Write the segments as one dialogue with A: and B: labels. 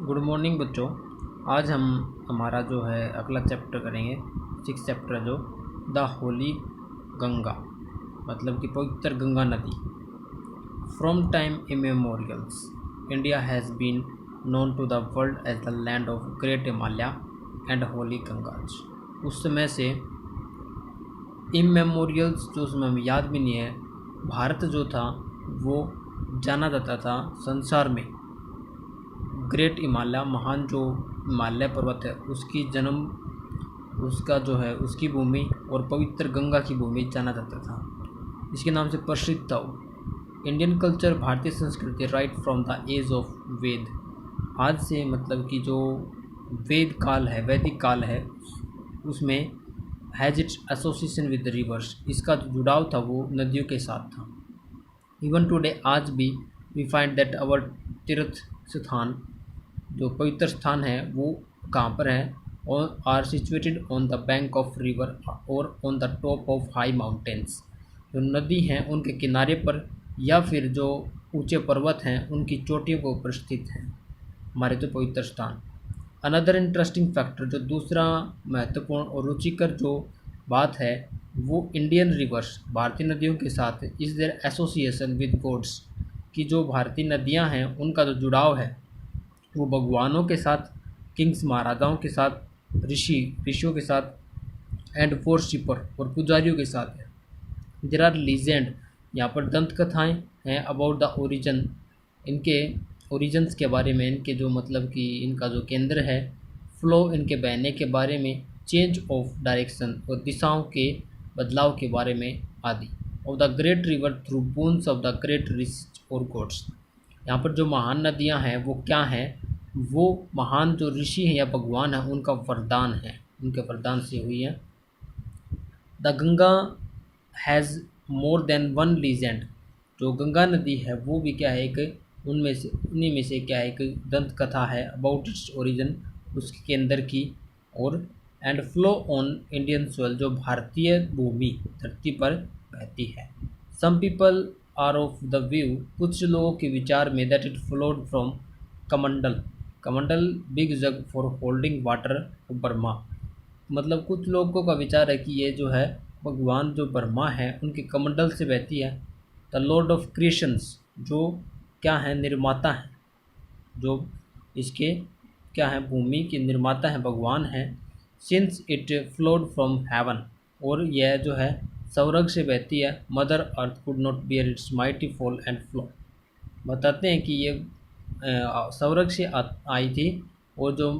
A: Good morning बच्चों। आज हम हमारा जो है अगला चैप्टर करेंगे, 6 चैप्टर जो द होली गंगा, मतलब कि पवित्र गंगा नदी। From time immemorials India has been known to the world as the land of great Himalaya and holy Ganges. उस समय से इमेमोरियल्स जो उसमें हमें याद भी नहीं है, भारत जो था वो जाना जाता था संसार में ग्रेट हिमालय, महान जो हिमालय पर्वत है उसकी जन्म, उसका जो है उसकी भूमि और पवित्र गंगा की भूमि जाना जाता था, इसके नाम से प्रसिद्ध था। इंडियन कल्चर, भारतीय संस्कृति right from the age of Veda, आज से मतलब कि जो वेद काल है, वैदिक काल है, उसमें has its association with reverse, इसका जो जुड़ाव था वो नदियों के साथ था। इवन टुडे, आज भी वी फाइंड दैट अवर तीर्थ स्थान, जो पवित्र स्थान है वो कहाँ पर है, और are situated on the bank of river और on the top of high mountains, जो नदी हैं उनके किनारे पर या फिर जो ऊंचे पर्वत हैं उनकी चोटियों के ऊपर स्थित हैं हमारे जो पवित्र स्थान। अनदर इंटरेस्टिंग फैक्टर, जो दूसरा महत्वपूर्ण और रुचिकर जो बात है वो इंडियन रिवर्स, भारतीय नदियों के साथ इस देयर एसोसिएशन विद गॉड्स, की जो भारतीय नदियां हैं उनका जो जुड़ाव है वो भगवानों के साथ, किंग्स महाराजाओं के साथ, ऋषियों के साथ एंड वर्शिपर और पुजारियों के साथ है। देयर आर लीजेंड, यहाँ पर दंत कथाएँ हैं अबाउट द ओरिजिन, इनके ओरिजिन्स के बारे में, इनके जो मतलब कि इनका जो केंद्र है, फ्लो इनके बहने के बारे में, चेंज ऑफ डायरेक्शन और दिशाओं के बदलाव के बारे में आदि। Of the great river through bones of the great rishi और गॉड्स, यहाँ पर जो महान नदियाँ हैं वो क्या हैं, वो महान जो ऋषि हैं या भगवान हैं उनका वरदान है, उनके वरदान से हुई है। The Ganga has more than one legend, जो गंगा नदी है वो भी क्या है, एक उन्हीं में से क्या है, एक दंत कथा है अबाउट इट्स ओरिजिन, उसके केंद्र की, और and flow on Indian soil, जो भारतीय भूमि धरती पर बहती है। Some people are of the view, कुछ लोगों के विचार में, दैट इट फ्लोड फ्रॉम कमंडल, कमंडल big jug for holding water Brahma, मतलब कुछ लोगों का विचार है कि ये जो है भगवान जो ब्रह्मा है उनके कमंडल से बहती है। द लॉर्ड ऑफ क्रिएशंस, जो क्या है, निर्माता हैं, जो इसके क्या है, भूमि के निर्माता हैं, भगवान हैं। Since it flowed from heaven, और यह जो है स्वर्ग से बहती है। Mother earth could not bear its mighty fall and flow, बताते हैं कि ये स्वर्ग से आई थी, और जो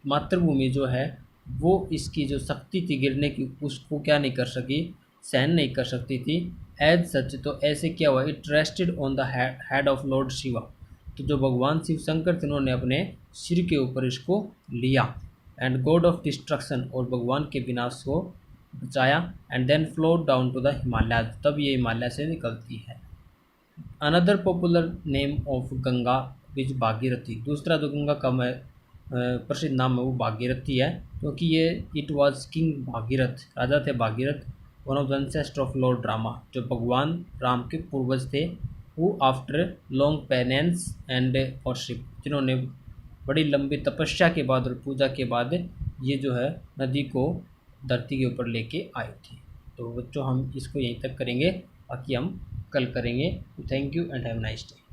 A: मातृभूमि जो है वो इसकी जो शक्ति थी गिरने की, उसको क्या नहीं कर सकी, सहन नहीं कर सकती थी। एज सच, तो ऐसे क्या हुआ, it rested on the head of Lord Shiva, तो जो भगवान शिव शंकर थे उन्होंने अपने सिर के ऊपर इसको लिया। एंड गॉड ऑफ डिस्ट्रक्शन, और भगवान के विनाश को बचाया। And then flowed down to the Himalaya, तब ये हिमालय से निकलती है। Another popular name of Ganga is Bhagirathi, दूसरा जो गंगा का प्रसिद्ध नाम है वो भागीरथी है, क्योंकि ये इट वाज किंग भागीरथ, राजा थे Bhagirath, one of the ancestor of Lord Rama, जो भगवान राम के पूर्वज थे। वो after long penance and worship, जिन्होंने बड़ी लंबी तपस्या के बाद और पूजा के बाद ये जो है नदी को धरती के ऊपर लेके आए थे। तो बच्चों हम इसको यहीं तक करेंगे, बाकी हम कल करेंगे। Thank you and have nice day.